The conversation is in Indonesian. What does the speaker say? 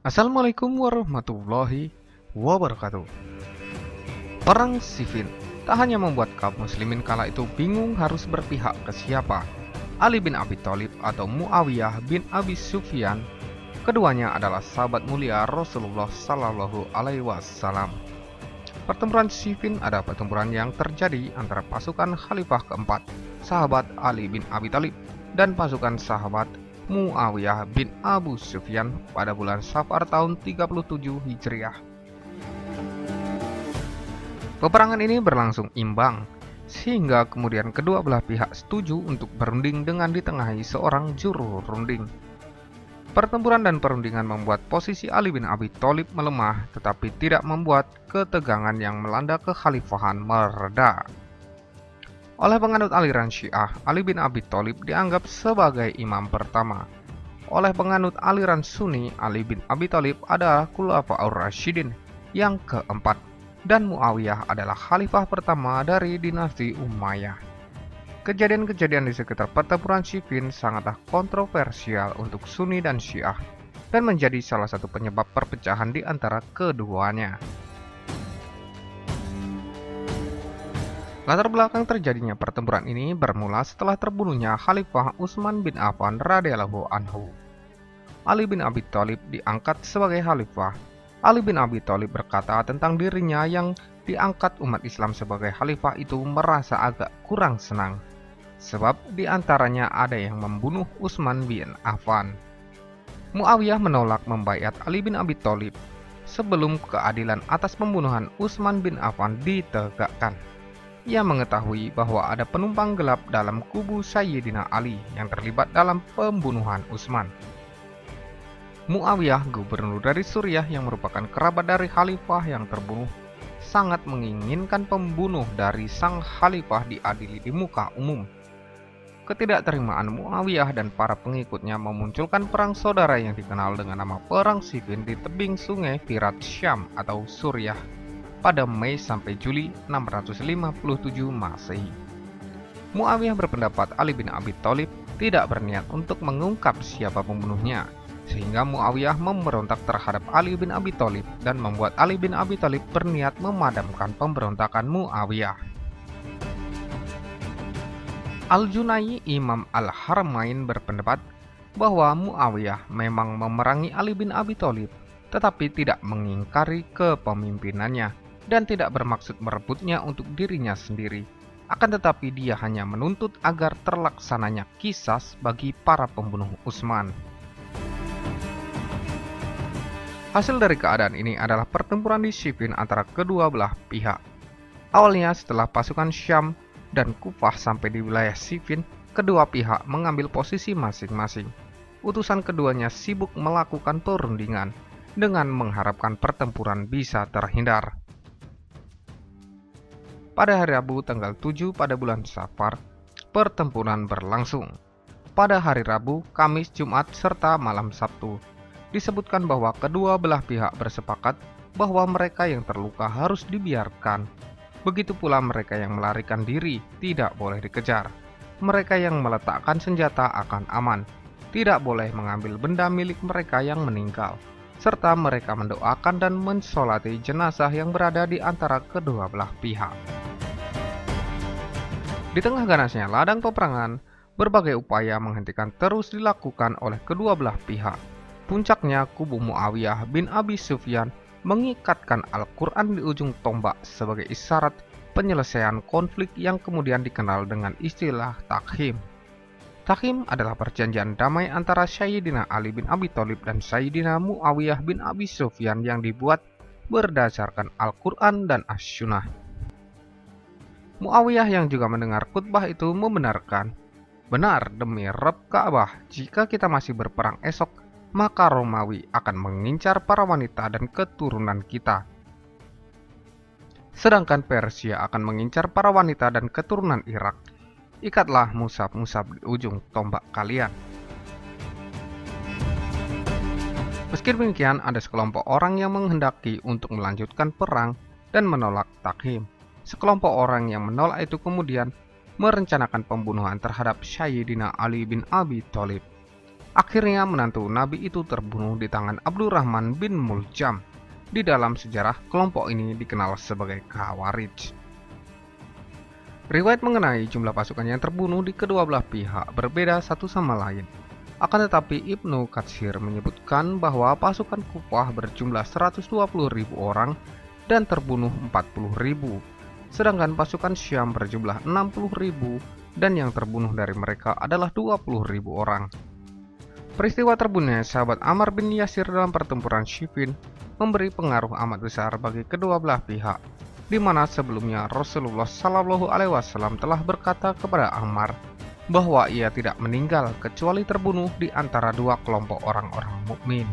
Assalamualaikum warahmatullahi wabarakatuh. Perang Siffin tak hanya membuat kaum muslimin kala itu bingung harus berpihak ke siapa, Ali bin Abi Thalib atau Muawiyah bin Abi Sufyan. Keduanya adalah sahabat mulia Rasulullah Sallallahu Alaihi Wasallam. Pertempuran Siffin adalah pertempuran yang terjadi antara pasukan Khalifah keempat, sahabat Ali bin Abi Thalib, dan pasukan sahabat Muawiyah bin Abu Sufyan pada bulan Safar tahun 37 Hijriah. Peperangan ini berlangsung imbang, sehingga kemudian kedua belah pihak setuju untuk berunding dengan ditengahi seorang juru runding. Pertempuran dan perundingan membuat posisi Ali bin Abi Thalib melemah, tetapi tidak membuat ketegangan yang melanda kekhalifahan mereda. Oleh penganut aliran Syiah, Ali bin Abi Thalib dianggap sebagai imam pertama. Oleh penganut aliran Sunni, Ali bin Abi Thalib adalah Khulafaur Rasyidin yang keempat, dan Muawiyah adalah khalifah pertama dari dinasti Umayyah. Kejadian-kejadian di sekitar pertempuran Siffin sangatlah kontroversial untuk Sunni dan Syiah, dan menjadi salah satu penyebab perpecahan di antara keduanya. Latar belakang terjadinya pertempuran ini bermula setelah terbunuhnya Khalifah Utsman bin Affan radhiyallahu anhu. Ali bin Abi Thalib diangkat sebagai khalifah. Ali bin Abi Thalib berkata tentang dirinya yang diangkat umat Islam sebagai khalifah itu merasa agak kurang senang, sebab di antaranya ada yang membunuh Utsman bin Affan. Muawiyah menolak membaiat Ali bin Abi Thalib sebelum keadilan atas pembunuhan Utsman bin Affan ditegakkan. Ia mengetahui bahwa ada penumpang gelap dalam kubu Sayyidina Ali yang terlibat dalam pembunuhan Utsman. Muawiyah, gubernur dari Suriah yang merupakan kerabat dari khalifah yang terbunuh, sangat menginginkan pembunuh dari sang khalifah diadili di muka umum. Ketidakterimaan Muawiyah dan para pengikutnya memunculkan perang saudara yang dikenal dengan nama Perang Siffin di tebing sungai Firat Syam atau Suriah pada Mei sampai Juli 657 Masehi. Muawiyah berpendapat Ali bin Abi Thalib tidak berniat untuk mengungkap siapa pembunuhnya, sehingga Muawiyah memberontak terhadap Ali bin Abi Thalib dan membuat Ali bin Abi Thalib berniat memadamkan pemberontakan Muawiyah. Al-Junayyi, Imam Al-Haramain, berpendapat bahwa Muawiyah memang memerangi Ali bin Abi Thalib, tetapi tidak mengingkari kepemimpinannya dan tidak bermaksud merebutnya untuk dirinya sendiri. Akan tetapi dia hanya menuntut agar terlaksananya qisas bagi para pembunuh Utsman. Hasil dari keadaan ini adalah pertempuran di Siffin antara kedua belah pihak. Awalnya setelah pasukan Syam dan Kufah sampai di wilayah Siffin, kedua pihak mengambil posisi masing-masing. Utusan keduanya sibuk melakukan perundingan dengan mengharapkan pertempuran bisa terhindar. Pada hari Rabu tanggal 7 pada bulan Safar, pertempuran berlangsung. Pada hari Rabu, Kamis, Jumat, serta malam Sabtu, disebutkan bahwa kedua belah pihak bersepakat bahwa mereka yang terluka harus dibiarkan. Begitu pula mereka yang melarikan diri tidak boleh dikejar. Mereka yang meletakkan senjata akan aman, tidak boleh mengambil benda milik mereka yang meninggal, serta mereka mendoakan dan mensolati jenazah yang berada di antara kedua belah pihak. Di tengah ganasnya ladang peperangan, berbagai upaya menghentikan terus dilakukan oleh kedua belah pihak. Puncaknya, kubu Muawiyah bin Abi Sufyan mengikatkan Al-Quran di ujung tombak sebagai isyarat penyelesaian konflik yang kemudian dikenal dengan istilah Takhim. Takhim adalah perjanjian damai antara Sayyidina Ali bin Abi Thalib dan Sayyidina Muawiyah bin Abi Sufyan yang dibuat berdasarkan Al-Quran dan As-Sunnah. Muawiyah yang juga mendengar khutbah itu membenarkan, "Benar demi Rabb Ka'bah, jika kita masih berperang esok, maka Romawi akan mengincar para wanita dan keturunan kita. Sedangkan Persia akan mengincar para wanita dan keturunan Irak. Ikatlah musab-musab di ujung tombak kalian." Meski demikian, ada sekelompok orang yang menghendaki untuk melanjutkan perang dan menolak Takhim. Sekelompok orang yang menolak itu kemudian merencanakan pembunuhan terhadap Sayyidina Ali bin Abi Thalib. Akhirnya menantu Nabi itu terbunuh di tangan Abdurrahman bin Muljam. Di dalam sejarah, kelompok ini dikenal sebagai Khawarij. Riwayat mengenai jumlah pasukan yang terbunuh di kedua belah pihak berbeda satu sama lain. Akan tetapi Ibnu Katsir menyebutkan bahwa pasukan Kufah berjumlah 120.000 orang dan terbunuh 40.000, sedangkan pasukan Syam berjumlah 60.000 dan yang terbunuh dari mereka adalah 20.000 orang. Peristiwa terbunuhnya sahabat Ammar bin Yasir dalam pertempuran Siffin memberi pengaruh amat besar bagi kedua belah pihak, di mana sebelumnya Rasulullah Shallallahu Alaihi Wasallam telah berkata kepada Ammar bahwa ia tidak meninggal kecuali terbunuh di antara dua kelompok orang-orang mukmin.